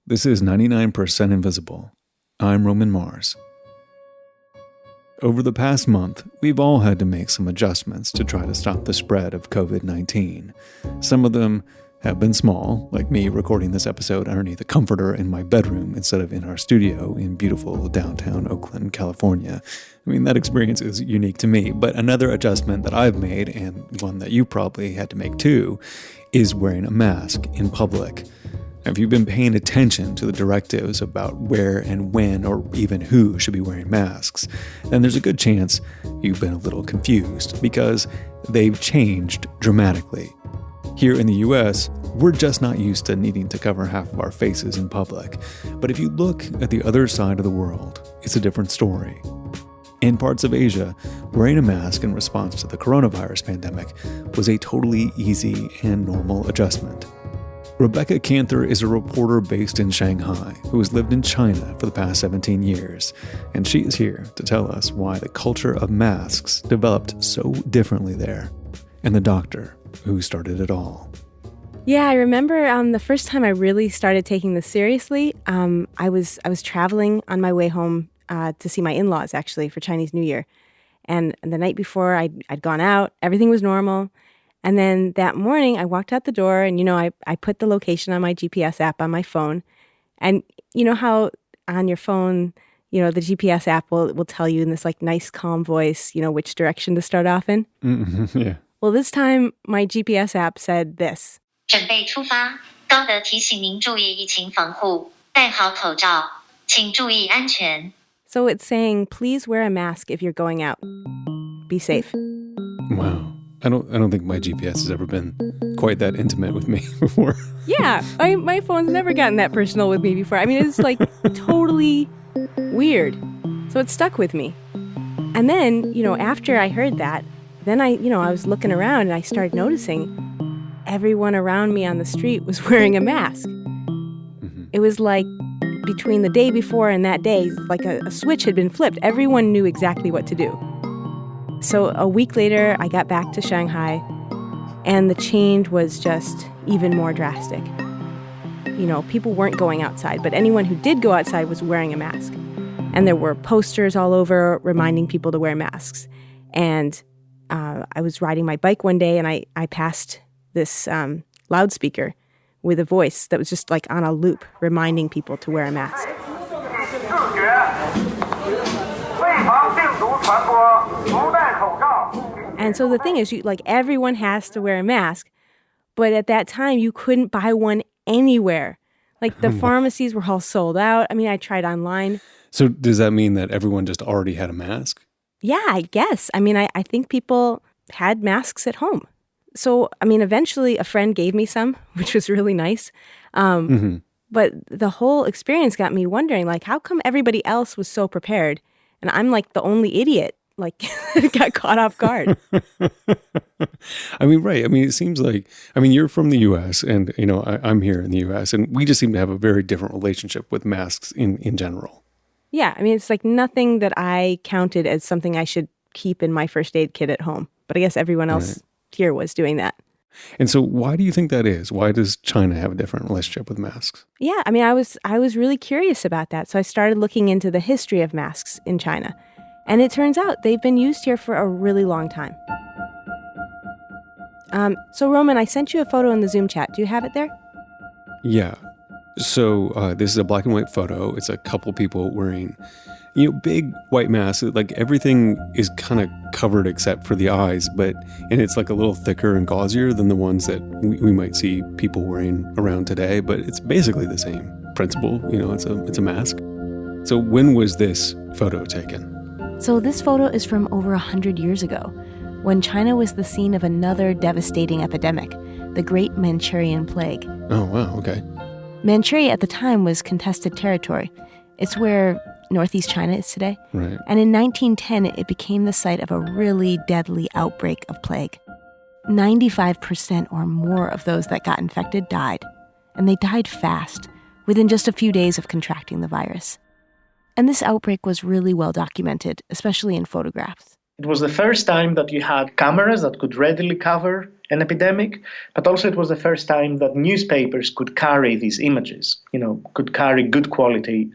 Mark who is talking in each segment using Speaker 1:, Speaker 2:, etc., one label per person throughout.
Speaker 1: This is 99% Invisible. I'm Roman Mars. Over the past month, we've all had to make some adjustments to try to stop the spread of COVID-19. Some of them have been small, like me recording this episode underneath a comforter in my bedroom instead of in our studio in beautiful downtown Oakland, California. I mean, that experience is unique to me, but another adjustment that I've made, and one that you probably had to make too, is wearing a mask in public. If you've been paying attention to the directives about where and when or even who should be wearing masks, then there's a good chance you've been a little confused because they've changed dramatically. Here in the US, we're just not used to needing to cover half of our faces in public. But if you look at the other side of the world, it's a different story. In parts of Asia, wearing a mask in response to the coronavirus pandemic was a totally easy and normal adjustment. Rebecca Kanthor is a reporter based in Shanghai who has lived in China for the past 17 years, and she is here to tell us why the culture of masks developed so differently there, and the doctor who started it all.
Speaker 2: Yeah, I remember the first time I really started taking this seriously. I was traveling on my way home to see my in-laws, actually, for Chinese New Year. And the night before, I'd gone out. Everything was normal. And then that morning, I walked out the door and, I put the location on my GPS app on my phone. And you know how on your phone, the GPS app will tell you in this nice, calm voice, which direction to start off in?
Speaker 1: Mm-hmm, yeah.
Speaker 2: Well, this time, my GPS app said this.
Speaker 3: 准备出发，高德提醒您注意疫情防护，戴好口罩，请注意安全.
Speaker 2: So it's saying, please wear a mask if you're going out. Be safe.
Speaker 1: Wow. I don't think my GPS has ever been quite that intimate with me before.
Speaker 2: Yeah, my phone's never gotten that personal with me before. I mean, it's totally weird. So it stuck with me. And then, after I heard that, then I was looking around and I started noticing everyone around me on the street was wearing a mask. Mm-hmm. It was like between the day before and that day, like a switch had been flipped. Everyone knew exactly what to do. So a week later, I got back to Shanghai, and the change was just even more drastic. People weren't going outside, but anyone who did go outside was wearing a mask. And there were posters all over reminding people to wear masks. And I was riding my bike one day, and I passed this loudspeaker with a voice that was just on a loop, reminding people to wear a mask. And so the thing is, everyone has to wear a mask, but at that time, you couldn't buy one anywhere. The pharmacies were all sold out. I mean, I tried online.
Speaker 1: So does that mean that everyone just already had a mask?
Speaker 2: Yeah, I guess. I mean, I think people had masks at home. So, eventually a friend gave me some, which was really nice. But the whole experience got me wondering, how come everybody else was so prepared? And I'm the only idiot, got caught off guard.
Speaker 1: Right. It seems you're from the U.S. and, I'm here in the U.S. and we just seem to have a very different relationship with masks in general.
Speaker 2: Yeah. It's nothing that I counted as something I should keep in my first aid kit at home. But I guess everyone else here was doing that.
Speaker 1: And so why do you think that is? Why does China have a different relationship with masks?
Speaker 2: Yeah, I was really curious about that. So I started looking into the history of masks in China. And it turns out they've been used here for a really long time. So Roman, I sent you a photo in the Zoom chat. Do you have it there?
Speaker 1: Yeah. So this is a black and white photo. It's a couple people wearing, big white masks. Everything is kind of covered except for the eyes, and it's a little thicker and gauzier than the ones that we might see people wearing around today. But it's basically the same principle. It's a mask. So when was this photo taken?
Speaker 2: So this photo is from over 100 years ago, when China was the scene of another devastating epidemic, the Great Manchurian Plague.
Speaker 1: Oh, wow, okay.
Speaker 2: Manchuria at the time was contested territory. It's where northeast China is today.
Speaker 1: Right.
Speaker 2: And in 1910, it became the site of a really deadly outbreak of plague. 95% or more of those that got infected died. And they died fast, within just a few days of contracting the virus. And this outbreak was really well documented, especially in photographs.
Speaker 4: It was the first time that you had cameras that could readily cover an epidemic, but also it was the first time that newspapers could carry these images, could carry good quality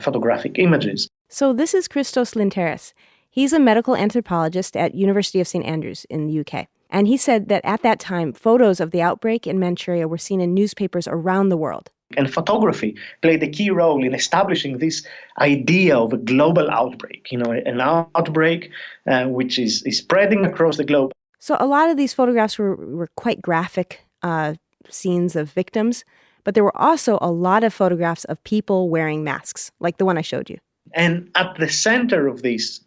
Speaker 4: photographic images.
Speaker 2: So this is Christos Linteris. He's a medical anthropologist at University of St. Andrews in the UK. And he said that at that time, photos of the outbreak in Manchuria were seen in newspapers around the world.
Speaker 4: And photography played a key role in establishing this idea of a global outbreak, an outbreak which is spreading across the globe.
Speaker 2: So a lot of these photographs were quite graphic scenes of victims, but there were also a lot of photographs of people wearing masks, like the one I showed you.
Speaker 4: And at the center of this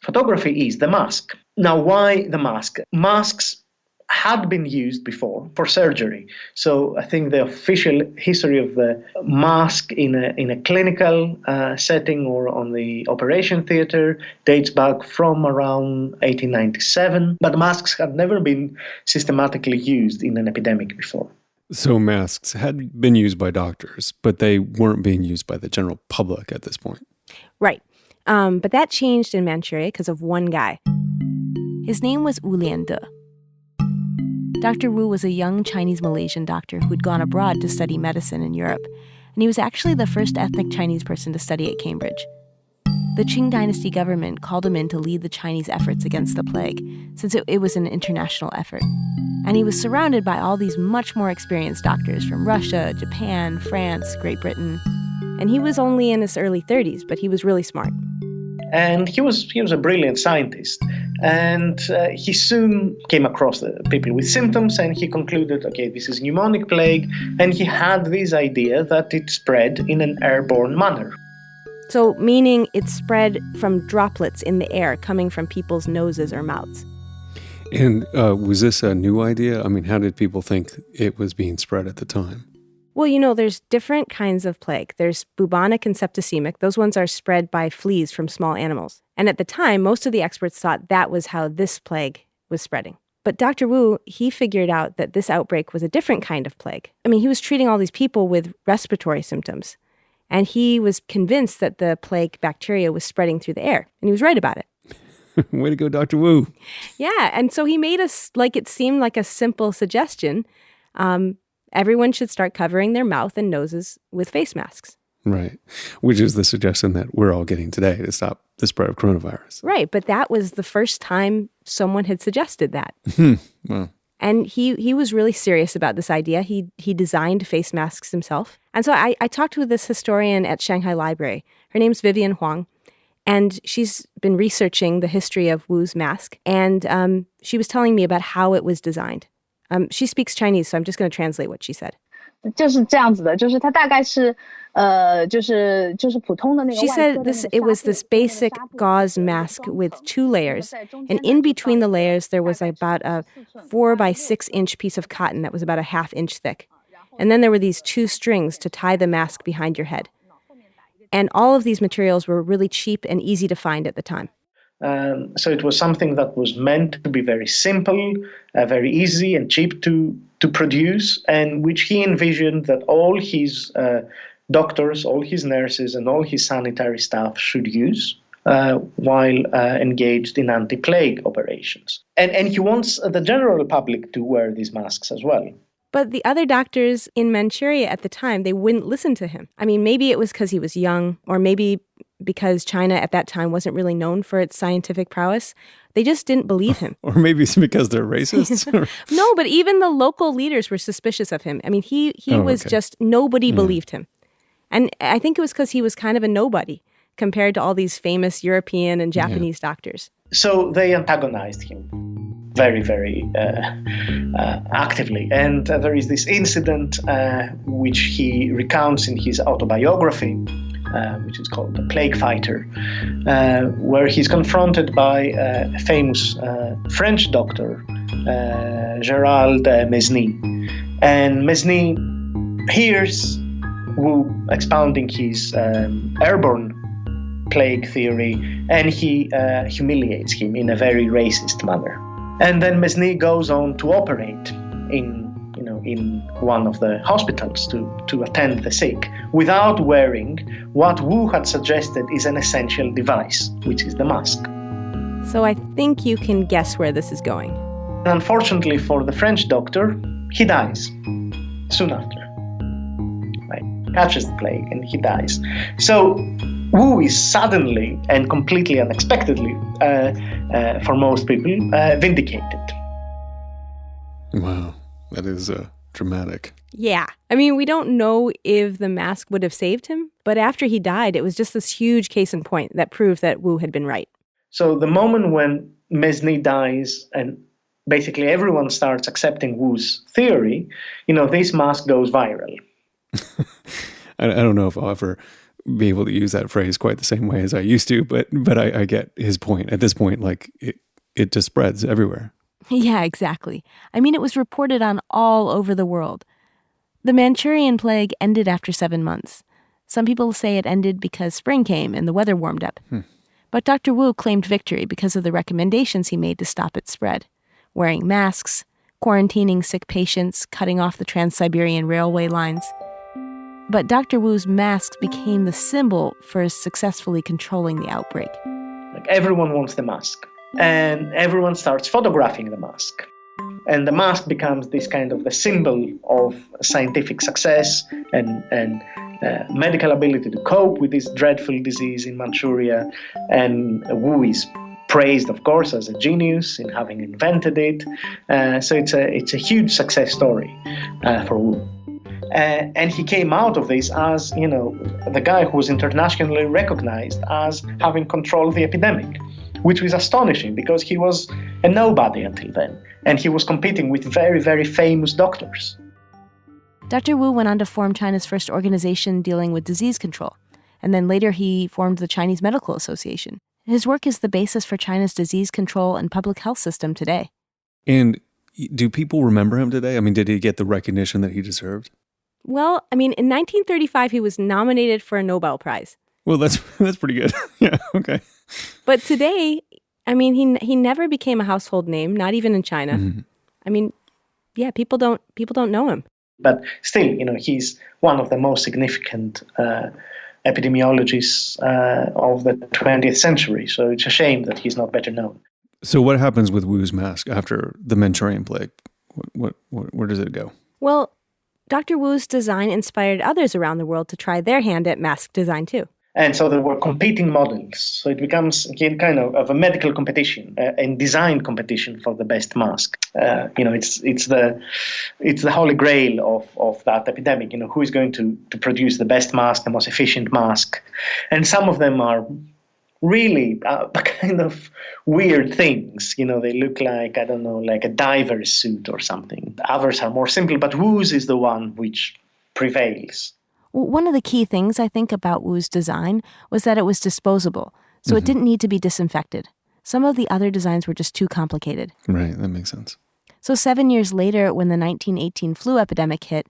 Speaker 4: photography is the mask. Now, why the mask? Masks had been used before for surgery. So I think the official history of the mask in a clinical setting or on the operation theater dates back from around 1897. But masks had never been systematically used in an epidemic before.
Speaker 1: So masks had been used by doctors, but they weren't being used by the general public at this point.
Speaker 2: Right. But that changed in Manchuria because of one guy. His name was Wu Liande. Dr. Wu was a young Chinese-Malaysian doctor who'd gone abroad to study medicine in Europe, and he was actually the first ethnic Chinese person to study at Cambridge. The Qing dynasty government called him in to lead the Chinese efforts against the plague, since it was an international effort. And he was surrounded by all these much more experienced doctors from Russia, Japan, France, Great Britain. And he was only in his early 30s, but he was really smart.
Speaker 4: And he was a brilliant scientist. And he soon came across the people with symptoms, and he concluded, okay, this is pneumonic plague. And he had this idea that it spread in an airborne manner.
Speaker 2: So meaning it spread from droplets in the air coming from people's noses or mouths.
Speaker 1: And was this a new idea? I mean, how did people think it was being spread at the time?
Speaker 2: Well, there's different kinds of plague. There's bubonic and septicemic. Those ones are spread by fleas from small animals. And at the time, most of the experts thought that was how this plague was spreading. But Dr. Wu, he figured out that this outbreak was a different kind of plague. I mean, he was treating all these people with respiratory symptoms. And he was convinced that the plague bacteria was spreading through the air. And he was right about it.
Speaker 1: Way to go, Dr. Wu.
Speaker 2: Yeah, and so he made us, it seemed like a simple suggestion. Everyone should start covering their mouth and noses with face masks.
Speaker 1: Right, which is the suggestion that we're all getting today to stop the spread of coronavirus.
Speaker 2: Right, but that was the first time someone had suggested that.
Speaker 1: Wow.
Speaker 2: And he was really serious about this idea. He designed face masks himself. And so I talked with this historian at Shanghai Library. Her name's Vivian Huang. And she's been researching the history of Wu's mask. And she was telling me about how it was designed. She speaks Chinese, so I'm just going to translate what she said.
Speaker 5: 就是这样子的，就是它大概是就是普通的那个。
Speaker 2: She said it was this basic gauze mask with 2 layers, and in between the layers there was about a 4 by 6 inch piece of cotton that was about a ½ inch thick, and then there were these 2 strings to tie the mask behind your head. And all of these materials were really cheap and easy to find at the time.
Speaker 4: So it was something that was meant to be very simple, very easy and cheap to produce, and which he envisioned that all his doctors, all his nurses, and all his sanitary staff should use while engaged in anti-plague operations. And he wants the general public to wear these masks as well.
Speaker 2: But the other doctors in Manchuria at the time, they wouldn't listen to him. I mean, maybe it was because he was young, or maybe because China at that time wasn't really known for its scientific prowess. They just didn't believe him.
Speaker 1: Or maybe it's because they're racists?
Speaker 2: No, but even the local leaders were suspicious of him. I mean, he was just, nobody believed him. And I think it was because he was kind of a nobody compared to all these famous European and Japanese doctors.
Speaker 4: So they antagonized him very, very actively. And there is this incident which he recounts in his autobiography, which is called The Plague Fighter, where he's confronted by a famous French doctor, Gérald Mesny. And Mesny hears Wu expounding his airborne plague theory, and he humiliates him in a very racist manner. And then Mesny goes on to operate in one of the hospitals to attend the sick without wearing what Wu had suggested is an essential device, which is the mask.
Speaker 2: So I think you can guess where this is going.
Speaker 4: Unfortunately for the French doctor, he dies soon after. Right? Catches the plague and he dies. So Wu is suddenly and completely unexpectedly, for most people, vindicated.
Speaker 1: Wow, that is dramatic.
Speaker 2: Yeah. I mean, we don't know if the mask would have saved him, but after he died, it was just this huge case in point that proved that Wu had been right.
Speaker 4: So the moment when Mesny dies and basically everyone starts accepting Wu's theory, this mask goes viral.
Speaker 1: I don't know if I'll ever be able to use that phrase quite the same way as I used to, but I get his point. At this point, like it just spreads everywhere.
Speaker 2: Yeah, exactly. I mean, it was reported on all over the world. The Manchurian plague ended after 7 months. Some people say it ended because spring came and the weather warmed up. But Dr. Wu claimed victory because of the recommendations he made to stop its spread. Wearing masks, quarantining sick patients, cutting off the Trans-Siberian railway lines. But Dr. Wu's masks became the symbol for successfully controlling the outbreak.
Speaker 4: Like everyone wants the mask. And everyone starts photographing the mask. And the mask becomes this kind of the symbol of scientific success and medical ability to cope with this dreadful disease in Manchuria. And Wu is praised, of course, as a genius in having invented it. So it's a huge success story for Wu. And he came out of this as, the guy who was internationally recognized as having controlled the epidemic, which was astonishing because he was a nobody until then. And he was competing with very, very famous doctors.
Speaker 2: Dr. Wu went on to form China's first organization dealing with disease control. And then later he formed the Chinese Medical Association. His work is the basis for China's disease control and public health system today.
Speaker 1: And do people remember him today? I mean, did he get the recognition that he deserved?
Speaker 2: Well, I mean, in 1935, he was nominated for a Nobel Prize.
Speaker 1: Well, that's pretty good. Yeah, okay.
Speaker 2: But today, I mean, he never became a household name, not even in China. Mm-hmm. I mean, yeah, people don't know him.
Speaker 4: But still, he's one of the most significant epidemiologists of the 20th century. So it's a shame that he's not better known.
Speaker 1: So what happens with Wu's mask after the Manchurian plague? Where does it go?
Speaker 2: Well, Dr. Wu's design inspired others around the world to try their hand at mask design too.
Speaker 4: And so there were competing models. So it becomes again kind of a medical competition and design competition for the best mask. It's the holy grail of that epidemic. Who is going to produce the best mask, the most efficient mask? And some of them are really kind of weird things. They look like, I don't know, like a diver's suit or something. Others are more simple, but Wu's is the one which prevails.
Speaker 2: One of the key things I think about Wu's design was that it was disposable, so it didn't need to be disinfected. Some of the other designs were just too complicated.
Speaker 1: Right, that makes sense.
Speaker 2: So 7 years later, when the 1918 flu epidemic hit,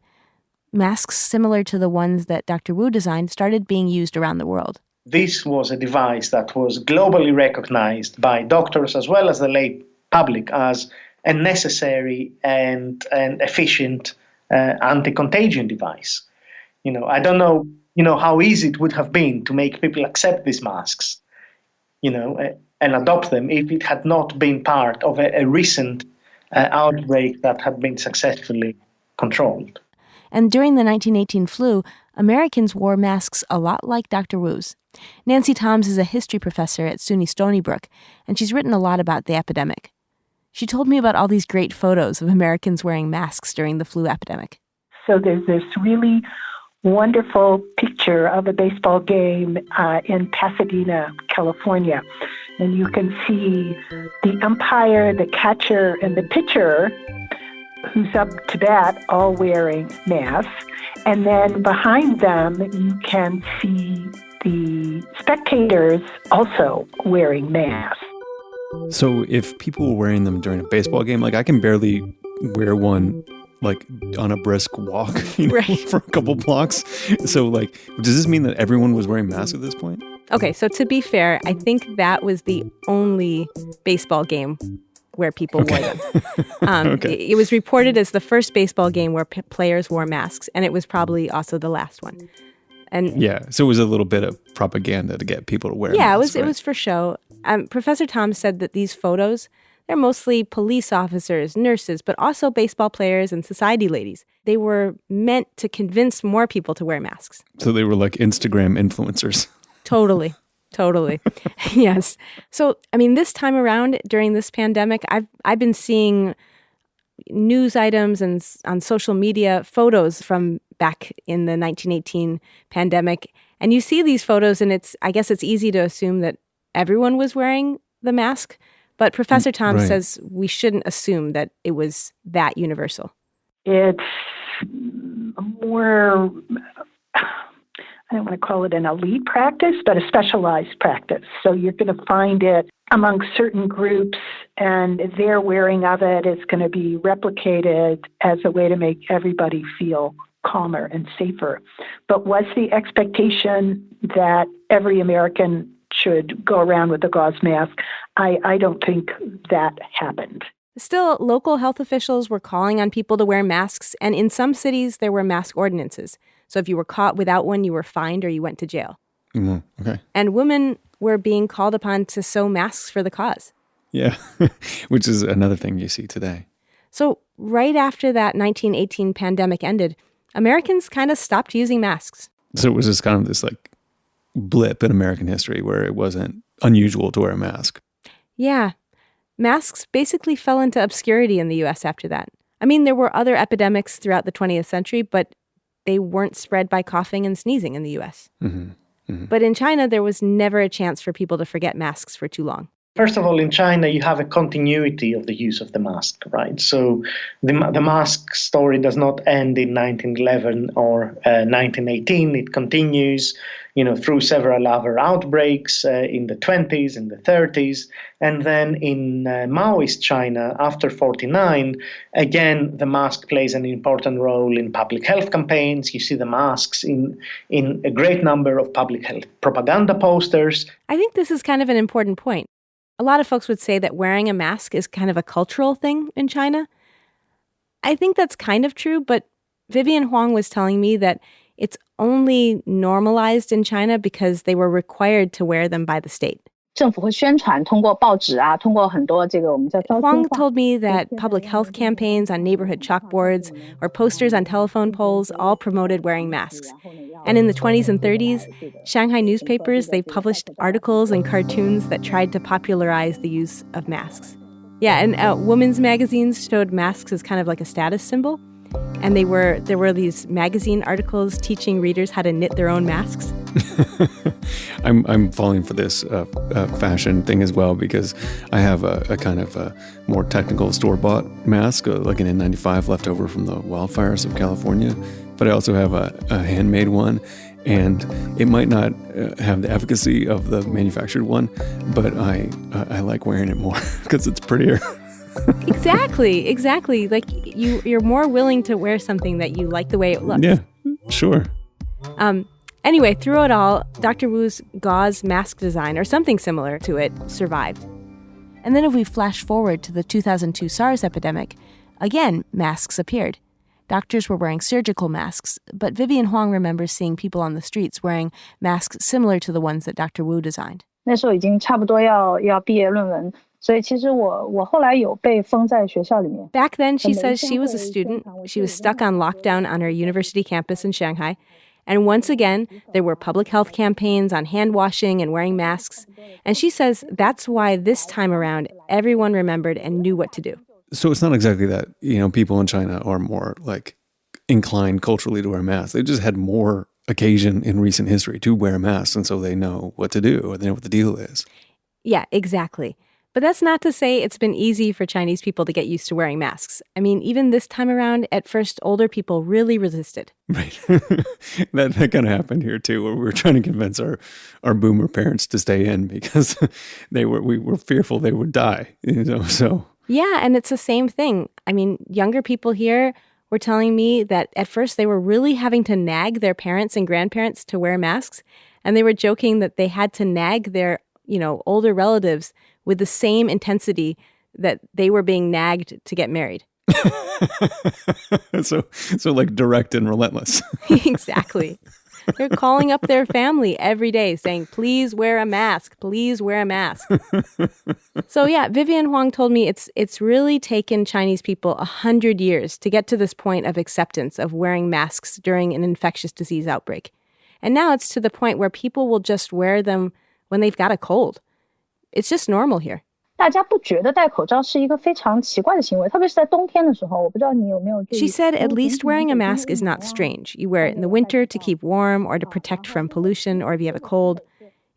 Speaker 2: masks similar to the ones that Dr. Wu designed started being used around the world.
Speaker 4: This was a device that was globally recognized by doctors as well as the lay public as a necessary and efficient anti-contagion device. I don't know, how easy it would have been to make people accept these masks, and adopt them if it had not been part of a recent outbreak that had been successfully controlled.
Speaker 2: And during the 1918 flu, Americans wore masks a lot like Dr. Wu's. Nancy Toms is a history professor at SUNY Stony Brook, and she's written a lot about the epidemic. She told me about all these great photos of Americans wearing masks during the flu epidemic.
Speaker 6: So there's this really wonderful picture of a baseball game in Pasadena, California. And you can see the umpire, the catcher, and the pitcher, who's up to bat, all wearing masks. And then behind them, you can see the spectators also wearing masks.
Speaker 1: So if people were wearing them during a baseball game, like I can barely wear one like on a brisk walk,
Speaker 2: right,
Speaker 1: for a couple blocks. So does this mean that everyone was wearing masks at this point?
Speaker 2: Okay, so to be fair, I think that was the only baseball game where people wore them.
Speaker 1: Okay.
Speaker 2: It was reported as the first baseball game where players wore masks, and it was probably also the last one. And
Speaker 1: yeah, so it was a little bit of propaganda to get people to wear masks.
Speaker 2: Yeah, it was for show. Professor Tom said that these photos, They're mostly police officers, nurses, but also baseball players and society ladies. They were meant to convince more people to wear masks.
Speaker 1: So they were like Instagram influencers.
Speaker 2: Totally. Yes. So, I mean, this time around during this pandemic, I've been seeing news items and on social media photos from back in the 1918 pandemic. And you see these photos and I guess it's easy to assume that everyone was wearing the mask. But Professor Tom says we shouldn't assume that it was that universal.
Speaker 6: It's more, I don't want to call it an elite practice, but a specialized practice. So you're going to find it among certain groups, and their wearing of it is going to be replicated as a way to make everybody feel calmer and safer. But was the expectation that every American should go around with a gauze mask? I don't think that happened.
Speaker 2: Still, local health officials were calling on people to wear masks, and in some cities there were mask ordinances. So if you were caught without one, you were fined or you went to jail.
Speaker 1: Okay.
Speaker 2: And women were being called upon to sew masks for the cause.
Speaker 1: Yeah, which is another thing you see today.
Speaker 2: So right after that 1918 pandemic ended, Americans kind of stopped using masks.
Speaker 1: So it was just kind of this like blip in American history where it wasn't unusual to wear a mask.
Speaker 2: Yeah. Masks basically fell into obscurity in the U.S. after that. I mean, there were other epidemics throughout the 20th century, but they weren't spread by coughing and sneezing in the U.S. But in China, there was never a chance for people to forget masks for too long.
Speaker 4: First of all, in China, you have a continuity of the use of the mask, right? So the mask story does not end in 1911 or 1918. It continues, through several other outbreaks in the 20s and the 30s. And then in Maoist China, after 49, again, the mask plays an important role in public health campaigns. You see the masks in a great number of public health propaganda posters.
Speaker 2: I think this is kind of an important point. A lot of folks would say that wearing a mask is kind of a cultural thing in China. I think that's kind of true, but Vivian Huang was telling me that it's only normalized in China because they were required to wear them by the state.
Speaker 5: 政府会宣传，通过报纸啊，通过很多这个我们叫招
Speaker 2: Huang told me that public health campaigns on neighborhood chalkboards or posters on telephone poles all promoted wearing masks. And in the 20s and 30s, Shanghai newspapers, they published articles and cartoons that tried to popularize the use of masks. Yeah, and women's magazines showed masks as kind of like a status symbol. And there were these magazine articles teaching readers how to knit their own masks.
Speaker 1: I'm falling for this fashion thing as well because I have a kind of a more technical store-bought mask, like an N95 left over from the wildfires of California. But I also have a handmade one, and it might not have the efficacy of the manufactured one, but I like wearing it more because it's prettier.
Speaker 2: Exactly. Like you're more willing to wear something that you like the way it looks.
Speaker 1: Yeah, sure.
Speaker 2: Anyway, through it all, Dr. Wu's gauze mask design, or something similar to it, survived. And then if we flash forward to the 2002 SARS epidemic, again, masks appeared. Doctors were wearing surgical masks, but Vivian Huang remembers seeing people on the streets wearing masks similar to the ones that Dr. Wu designed.
Speaker 5: 那时候已经差不多要毕业论文，所以其实我后来有被封在学校里面。
Speaker 2: Back then, she says she was a student. She was stuck on lockdown on her university campus in Shanghai. And once again, there were public health campaigns on hand washing and wearing masks. And she says that's why this time around, everyone remembered and knew what to do.
Speaker 1: So it's not exactly that, people in China are more like inclined culturally to wear masks. They just had more occasion in recent history to wear masks. And so they know what to do, or they know what the deal is.
Speaker 2: Yeah, exactly. But that's not to say it's been easy for Chinese people to get used to wearing masks. I mean, even this time around, at first, older people really resisted.
Speaker 1: Right. that kind of happened here too, where we were trying to convince our boomer parents to stay in because we were fearful they would die. So.
Speaker 2: Yeah, and it's the same thing. I mean, younger people here were telling me that at first they were really having to nag their parents and grandparents to wear masks. And they were joking that they had to nag their, older relatives with the same intensity that they were being nagged to get married.
Speaker 1: So like direct and relentless.
Speaker 2: Exactly. They're calling up their family every day saying, please wear a mask, please wear a mask. So yeah, Vivian Huang told me it's really taken Chinese people 100 years to get to this point of acceptance of wearing masks during an infectious disease outbreak. And now it's to the point where people will just wear them when they've got a cold. It's just normal here.
Speaker 5: 大家不觉得戴口罩是一个非常奇怪的行为，特别是在冬天的时候，我不知道你有没有注意。
Speaker 2: She said at least wearing a mask is not strange. You wear it in the winter to keep warm or to protect from pollution or if you have a cold.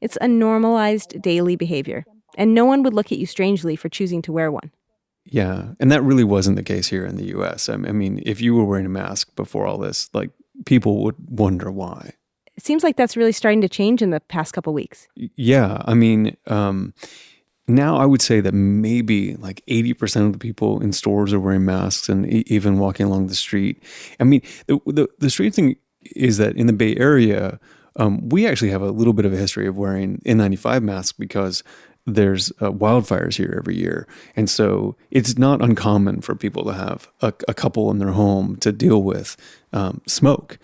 Speaker 2: It's a normalized daily behavior. And no one would look at you strangely for choosing to wear one.
Speaker 1: Yeah, and that really wasn't the case here in the US. I mean, if you were wearing a mask before all this, like, people would wonder why.
Speaker 2: It seems like that's really starting to change in the past couple weeks.
Speaker 1: Yeah, I mean, now I would say that maybe like 80% of the people in stores are wearing masks and even walking along the street. I mean, the strange thing is that in the Bay Area, we actually have a little bit of a history of wearing N95 masks because there's wildfires here every year. And so it's not uncommon for people to have a couple in their home to deal with smoke.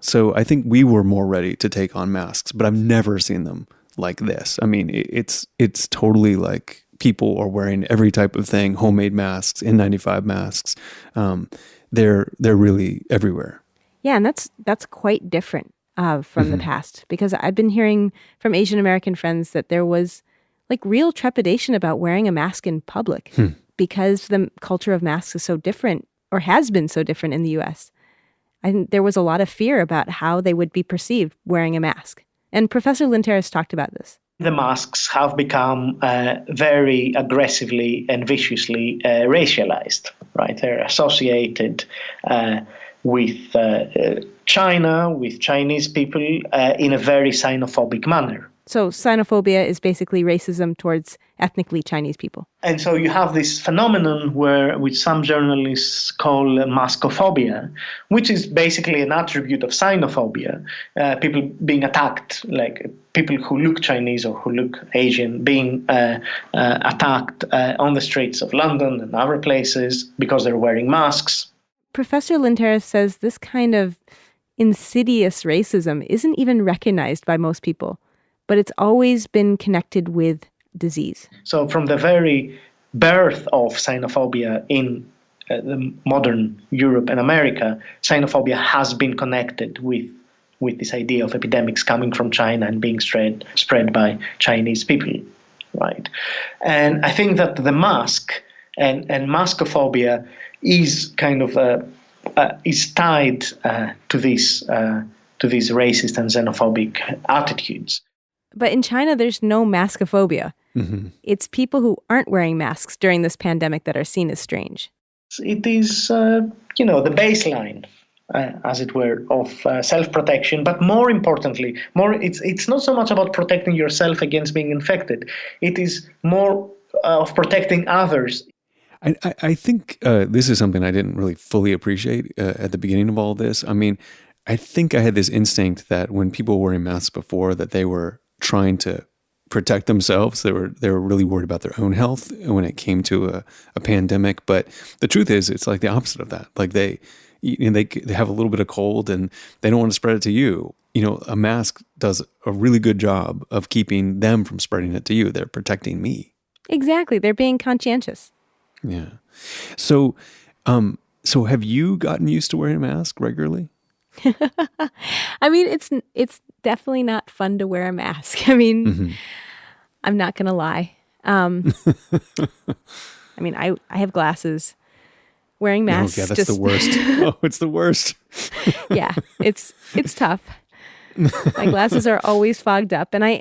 Speaker 1: So I think we were more ready to take on masks, but I've never seen them like this. I mean, it's totally like people are wearing every type of thing, homemade masks, N95 masks. They're really everywhere.
Speaker 2: Yeah, and that's quite different from the past, because I've been hearing from Asian American friends that there was like real trepidation about wearing a mask in public because the culture of masks is so different, or has been so different in the US. I think there was a lot of fear about how they would be perceived wearing a mask. And Professor Linteris talked about this.
Speaker 4: The masks have become very aggressively and viciously racialized, right? They're associated with China, with Chinese people in a very xenophobic manner.
Speaker 2: So xenophobia is basically racism towards ethnically Chinese people.
Speaker 4: And so you have this phenomenon which some journalists call maskophobia, which is basically an attribute of xenophobia, people being attacked, like people who look Chinese or who look Asian being attacked on the streets of London and other places because they're wearing masks.
Speaker 2: Professor Linteris says this kind of insidious racism isn't even recognized by most people, but it's always been connected with disease.
Speaker 4: So from the very birth of xenophobia in the modern Europe and America, xenophobia has been connected with this idea of epidemics coming from China and being spread by Chinese people, right? And I think that the mask and maskophobia is kind of is tied to these racist and xenophobic attitudes.
Speaker 2: But in China, there's no maskophobia.
Speaker 1: Mm-hmm.
Speaker 2: It's people who aren't wearing masks during this pandemic that are seen as strange.
Speaker 4: It is, the baseline, as it were, of self-protection. But more importantly, it's not so much about protecting yourself against being infected. It is more of protecting others.
Speaker 1: I think this is something I didn't really fully appreciate at the beginning of all this. I mean, I think I had this instinct that when people were wearing masks before, that they were trying to protect themselves. They were really worried about their own health when it came to a pandemic. But the truth is, it's like the opposite of that. Like they have a little bit of cold and they don't want to spread it to you. A mask does a really good job of keeping them from spreading it to you. They're protecting me. Exactly.
Speaker 2: They're being conscientious.
Speaker 1: Yeah. So have you gotten used to wearing a mask regularly?
Speaker 2: I mean, it's definitely not fun to wear a mask. I mean, I'm not going to lie. I mean, I have glasses. Wearing masks.
Speaker 1: Yeah, that's the worst. Oh, it's the worst.
Speaker 2: Yeah, it's tough. My glasses are always fogged up, and I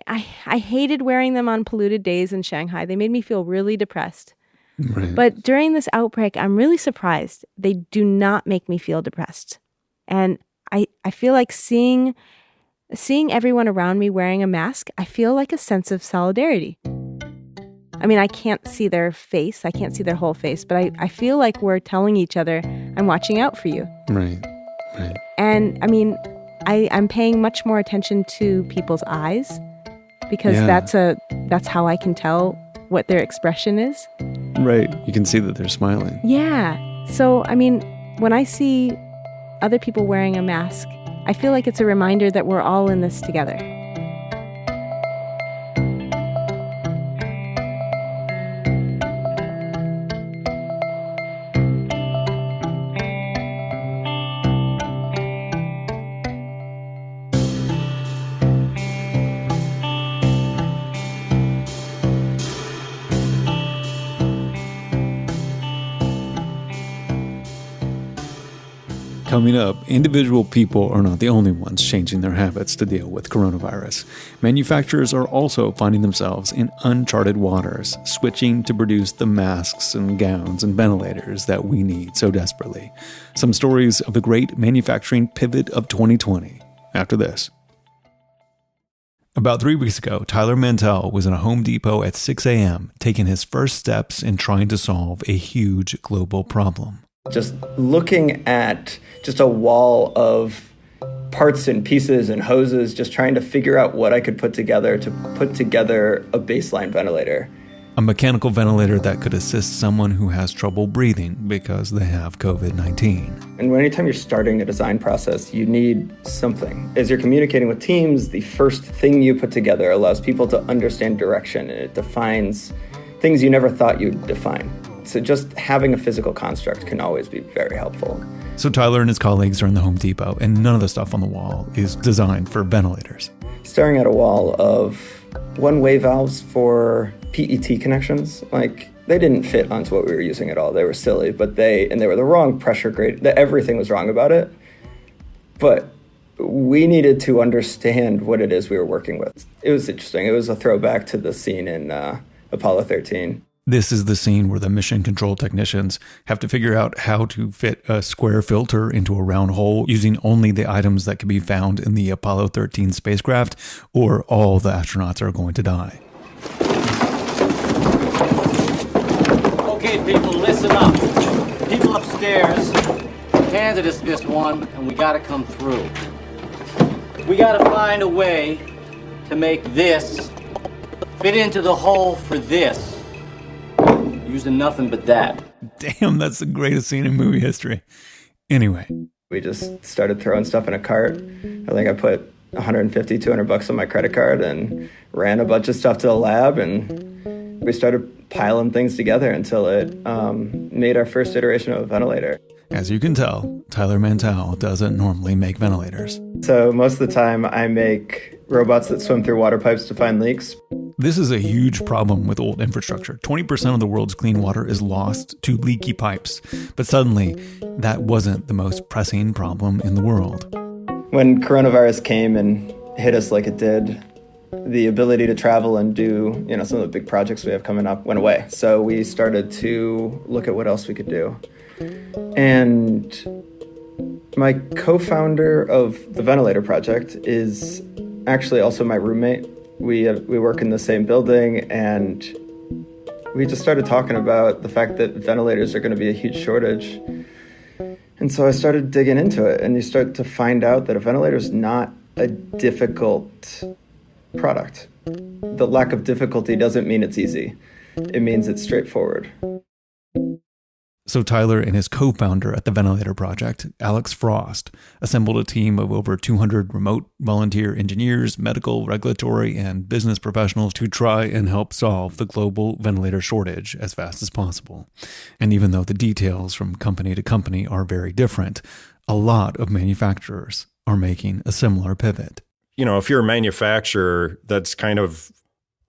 Speaker 2: hated wearing them on polluted days in Shanghai. They made me feel really depressed.
Speaker 1: Right.
Speaker 2: But during this outbreak, I'm really surprised. They do not make me feel depressed. And I feel like seeing everyone around me wearing a mask, I feel like a sense of solidarity. I mean, I can't see their face. I can't see their whole face, but I feel like we're telling each other, I'm watching out for you.
Speaker 1: Right.
Speaker 2: And I mean, I'm paying much more attention to people's eyes because that's how I can tell what their expression is.
Speaker 1: Right. You can see that they're smiling.
Speaker 2: Yeah. So, I mean, when I see other people wearing a mask, I feel like it's a reminder that we're all in this together.
Speaker 1: Coming up, individual people are not the only ones changing their habits to deal with coronavirus. Manufacturers are also finding themselves in uncharted waters, switching to produce the masks and gowns and ventilators that we need so desperately. Some stories of the great manufacturing pivot of 2020 after this. About 3 weeks ago, Tyler Mantell was in a Home Depot at 6 a.m., taking his first steps in trying to solve a huge global problem.
Speaker 7: Just looking at just a wall of parts and pieces and hoses, just trying to figure out what I could put together to put together a baseline ventilator.
Speaker 1: A mechanical ventilator that could assist someone who has trouble breathing because they have COVID-19.
Speaker 7: And anytime you're starting a design process, you need something. As you're communicating with teams, the first thing you put together allows people to understand direction, and it defines things you never thought you'd define. So just having a physical construct can always be very helpful.
Speaker 1: So Tyler and his colleagues are in the Home Depot, and none of the stuff on the wall is designed for ventilators.
Speaker 7: Staring at a wall of one-way valves for PET connections, they didn't fit onto what we were using at all. They were silly, but they were the wrong pressure grade. Everything was wrong about it. But we needed to understand what it is we were working with. It was interesting. It was a throwback to the scene in Apollo 13.
Speaker 1: This is the scene where the mission control technicians have to figure out how to fit a square filter into a round hole using only the items that can be found in the Apollo 13 spacecraft, or all the astronauts are going to die.
Speaker 8: Okay, people, listen up. People upstairs handed us this one, and we gotta come through. We gotta find a way to make this fit into the hole for this. Using nothing but that.
Speaker 1: Damn, that's the greatest scene in movie history. Anyway.
Speaker 7: We just started throwing stuff in a cart. I think I put $150, $200 on my credit card and ran a bunch of stuff to the lab, and we started piling things together until it made our first iteration of a ventilator.
Speaker 1: As you can tell, Tyler Mantell doesn't normally make ventilators.
Speaker 7: So most of the time I make robots that swim through water pipes to find leaks.
Speaker 1: This is a huge problem with old infrastructure. 20% of the world's clean water is lost to leaky pipes. But suddenly, that wasn't the most pressing problem in the world.
Speaker 7: When coronavirus came and hit us like it did, the ability to travel and do, some of the big projects we have coming up went away. So we started to look at what else we could do. And my co-founder of the ventilator project is actually also my roommate. We work in the same building, and we just started talking about the fact that ventilators are going to be a huge shortage. And so I started digging into it, and you start to find out that a ventilator is not a difficult product. The lack of difficulty doesn't mean it's easy. It means it's straightforward.
Speaker 1: So Tyler and his co-founder at the Ventilator Project, Alex Frost, assembled a team of over 200 remote volunteer engineers, medical, regulatory, and business professionals to try and help solve the global ventilator shortage as fast as possible. And even though the details from company to company are very different, a lot of manufacturers are making a similar pivot.
Speaker 9: If you're a manufacturer, that's kind of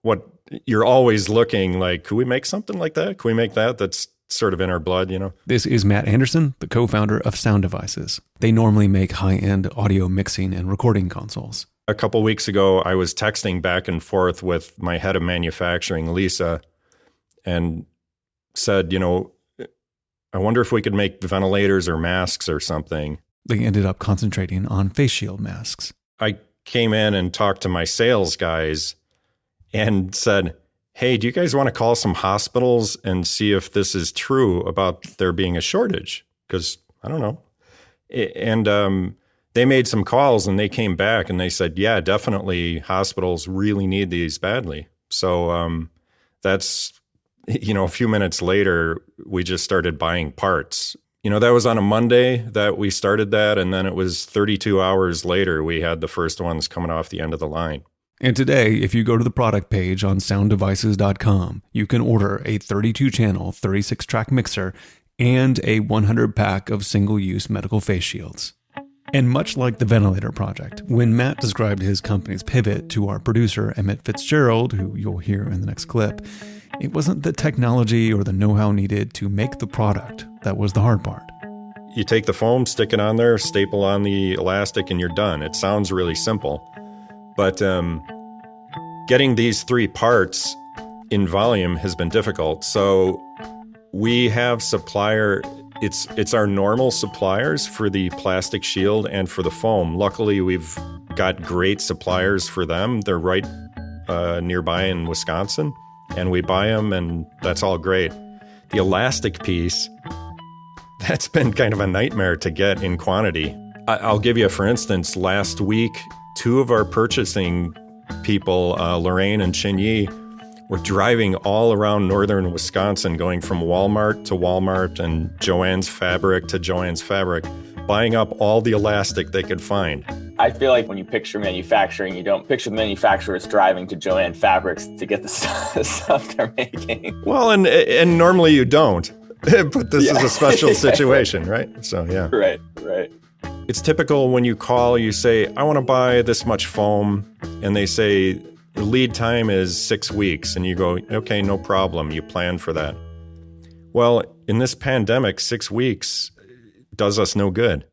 Speaker 9: what you're always looking like, could we make something like that? Could we make that? That's sort of in our blood,
Speaker 1: This is Matt Anderson, the co-founder of Sound Devices. They normally make high-end audio mixing and recording consoles.
Speaker 9: A couple weeks ago, I was texting back and forth with my head of manufacturing, Lisa, and said, I wonder if we could make ventilators or masks or something.
Speaker 1: They ended up concentrating on face shield masks.
Speaker 9: I came in and talked to my sales guys and said, hey, do you guys want to call some hospitals and see if this is true about there being a shortage? Because I don't know. And they made some calls, and they came back and they said, yeah, definitely hospitals really need these badly. So that's, a few minutes later, we just started buying parts That was on a Monday that we started that. And then it was 32 hours later, we had the first ones coming off the end of the line.
Speaker 1: And today, if you go to the product page on sounddevices.com, you can order a 32-channel, 36-track mixer and a 100-pack of single-use medical face shields. And much like the ventilator project, when Matt described his company's pivot to our producer, Emmett Fitzgerald, who you'll hear in the next clip, it wasn't the technology or the know-how needed to make the product that was the hard part.
Speaker 9: You take the foam, stick it on there, staple on the elastic, and you're done. It sounds really simple. But getting these 3 parts in volume has been difficult. So we have it's our normal suppliers for the plastic shield and for the foam. Luckily, we've got great suppliers for them. They're right nearby in Wisconsin, and we buy them, and that's all great. The elastic piece, that's been kind of a nightmare to get in quantity. I'll give you, for instance, last week, 2 of our purchasing people, Lorraine and Chinyi, were driving all around northern Wisconsin, going from Walmart to Walmart and Joann's Fabric to Joann's Fabric, buying up all the elastic they could find.
Speaker 10: I feel like when you picture manufacturing, you don't picture the manufacturers driving to Joann Fabrics to get the stuff they're making.
Speaker 9: Well, and normally you don't, but this is a special situation, right? So, yeah.
Speaker 10: Right.
Speaker 9: It's typical when you call, you say, I want to buy this much foam, and they say, lead time is 6 weeks, and you go, okay, no problem. You plan for that. Well, in this pandemic, 6 weeks does us no good.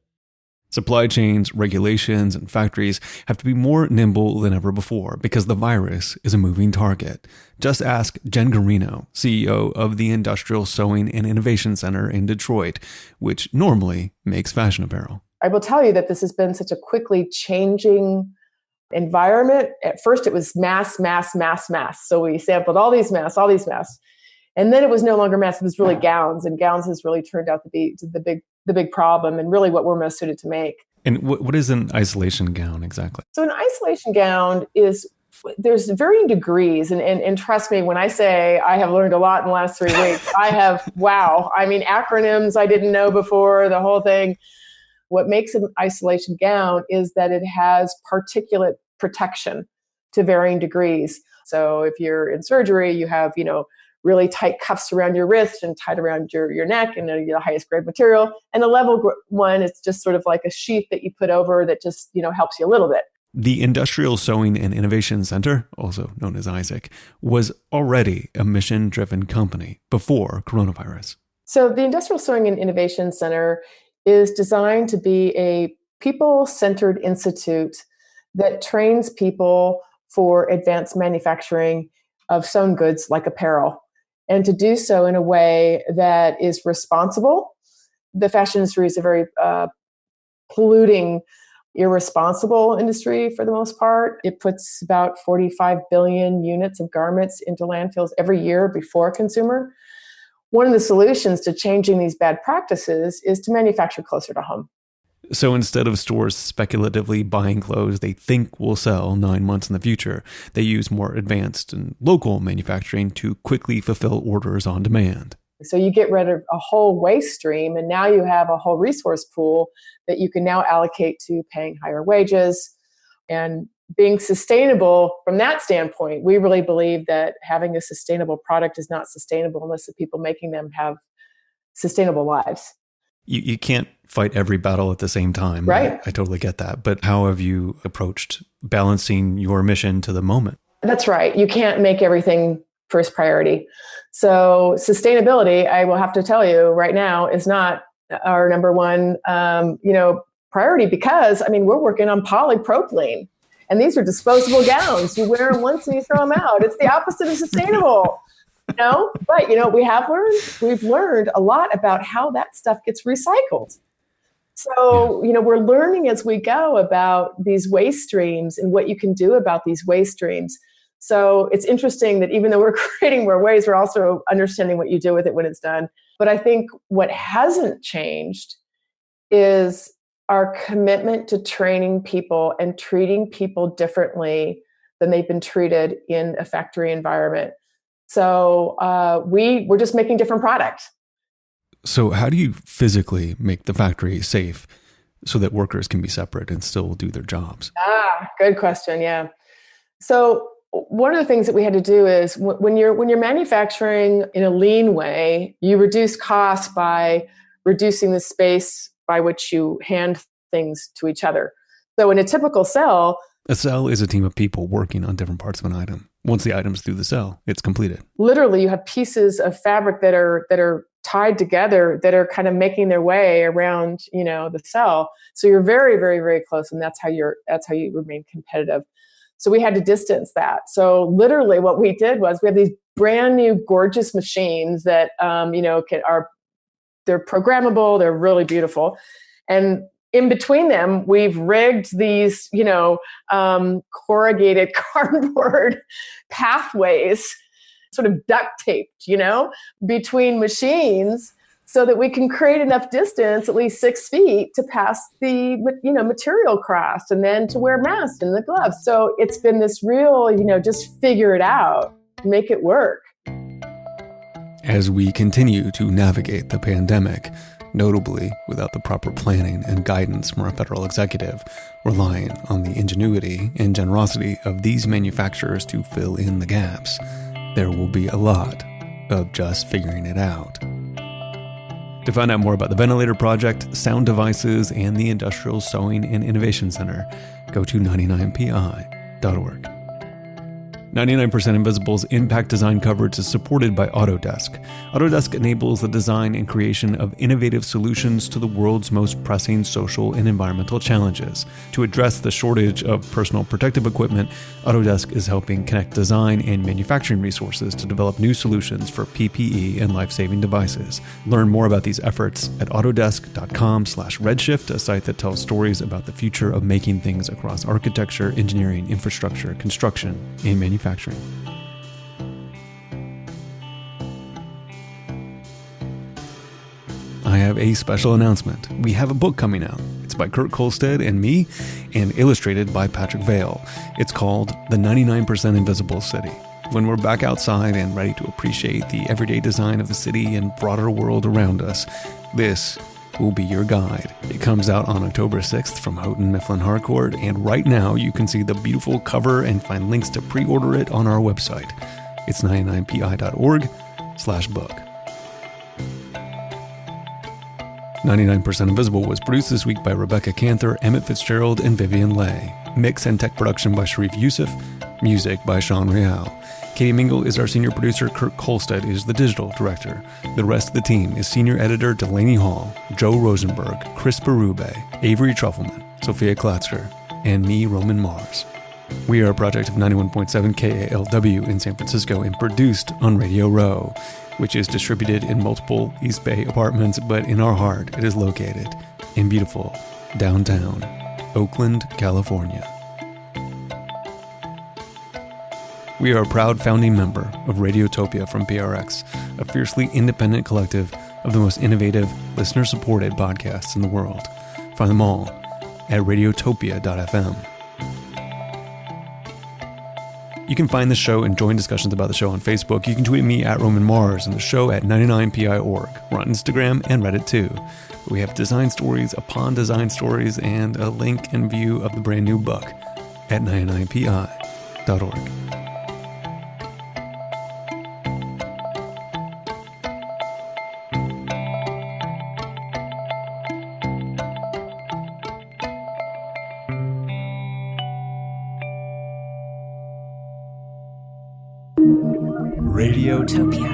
Speaker 1: Supply chains, regulations, and factories have to be more nimble than ever before because the virus is a moving target. Just ask Jen Garino, CEO of the Industrial Sewing and Innovation Center in Detroit, which normally makes fashion apparel.
Speaker 11: I will tell you that this has been such a quickly changing environment. At first it was mass. So we sampled all these masks. And then it was no longer masks, it was really gowns. And gowns has really turned out to be the big problem and really what we're most suited to make.
Speaker 1: And what is an isolation gown exactly?
Speaker 11: So an isolation gown there's varying degrees. And trust me, when I say I have learned a lot in the last 3 weeks, acronyms I didn't know before, the whole thing. What makes an isolation gown is that it has particulate protection to varying degrees. So if you're in surgery, you have, really tight cuffs around your wrist and tight around your neck and the highest grade material. And the level one is just sort of like a sheath that you put over that just, helps you a little bit.
Speaker 1: The Industrial Sewing and Innovation Center, also known as ISAC, was already a mission-driven company before coronavirus.
Speaker 11: So the Industrial Sewing and Innovation Center is designed to be a people-centered institute that trains people for advanced manufacturing of sewn goods like apparel, and to do so in a way that is responsible. The fashion industry is a very polluting, irresponsible industry for the most part. It puts about 45 billion units of garments into landfills every year before consumer. One of the solutions to changing these bad practices is to manufacture closer to home.
Speaker 1: So instead of stores speculatively buying clothes they think will sell 9 months in the future, they use more advanced and local manufacturing to quickly fulfill orders on demand.
Speaker 11: So you get rid of a whole waste stream, and now you have a whole resource pool that you can now allocate to paying higher wages and being sustainable. From that standpoint, we really believe that having a sustainable product is not sustainable unless the people making them have sustainable lives.
Speaker 1: You can't fight every battle at the same time.
Speaker 11: Right.
Speaker 1: I totally get that. But how have you approached balancing your mission to the moment?
Speaker 11: That's right. You can't make everything first priority. So sustainability, I will have to tell you right now, is not our number one, priority because, we're working on polypropylene. And these are disposable gowns. You wear them once and you throw them out. It's the opposite of sustainable. But we've learned a lot about how that stuff gets recycled. So, we're learning as we go about these waste streams and what you can do about these waste streams. So it's interesting that even though we're creating more waste, we're also understanding what you do with it when it's done. But I think what hasn't changed is our commitment to training people and treating people differently than they've been treated in a factory environment. So we're just making different products.
Speaker 1: So how do you physically make the factory safe so that workers can be separate and still do their jobs?
Speaker 11: Good question. Yeah. So one of the things that we had to do is when you're manufacturing in a lean way, you reduce costs by reducing the space by which you hand things to each other. So in a typical cell,
Speaker 1: a cell is a team of people working on different parts of an item. Once the item's through the cell, it's completed.
Speaker 11: Literally, you have pieces of fabric that are tied together that are kind of making their way around, the cell. So you're very, very, very close, and that's how you remain competitive. So we had to distance that. So literally, what we did was we have these brand new, gorgeous machines that they're programmable. They're really beautiful, and in between them, we've rigged these, corrugated cardboard pathways, sort of duct taped, between machines so that we can create enough distance, at least 6 feet, to pass the, material across and then to wear masks and the gloves. So it's been this real, just figure it out, make it work.
Speaker 1: As we continue to navigate the pandemic, notably without the proper planning and guidance from our federal executive, relying on the ingenuity and generosity of these manufacturers to fill in the gaps, there will be a lot of just figuring it out. To find out more about the Ventilator Project, sound devices, and the Industrial Sewing and Innovation Center, go to 99pi.org. 99% Invisible's impact design coverage is supported by Autodesk. Autodesk enables the design and creation of innovative solutions to the world's most pressing social and environmental challenges. To address the shortage of personal protective equipment, Autodesk is helping connect design and manufacturing resources to develop new solutions for PPE and life-saving devices. Learn more about these efforts at autodesk.com/redshift, a site that tells stories about the future of making things across architecture, engineering, infrastructure, construction, and manufacturing. I have a special announcement. We have a book coming out. It's by Kurt Kolstad and me, and illustrated by Patrick Vale. It's called The 99% Invisible City. When we're back outside and ready to appreciate the everyday design of the city and broader world around us, this will be your guide. It comes out on October 6th from Houghton Mifflin Harcourt, and right now you can see the beautiful cover and find links to pre-order it on our website. It's 99pi.org/book. 99% Invisible was produced this week by Rebecca Kanthor, Emmett Fitzgerald, and Vivian Leigh. Mix and tech production by Sharif Youssef. Music by Sean Real. Katie Mingle is our senior producer. Kurt Kolstad is the digital director. The rest of the team is senior editor Delaney Hall, Joe Rosenberg, Chris Berube, Avery Trufelman, Sophia Klatzker, and me, Roman Mars. We are a project of 91.7 KALW in San Francisco and produced on Radio Row, which is distributed in multiple East Bay apartments, but in our heart, it is located in beautiful downtown Oakland, California. We are a proud founding member of Radiotopia from PRX, a fiercely independent collective of the most innovative, listener-supported podcasts in the world. Find them all at radiotopia.fm. You can find the show and join discussions about the show on Facebook. You can tweet me at Roman Mars and the show at 99pi.org. We're on Instagram and Reddit too. We have design stories upon design stories and a link and view of the brand new book at 99pi.org.
Speaker 12: Radiotopia.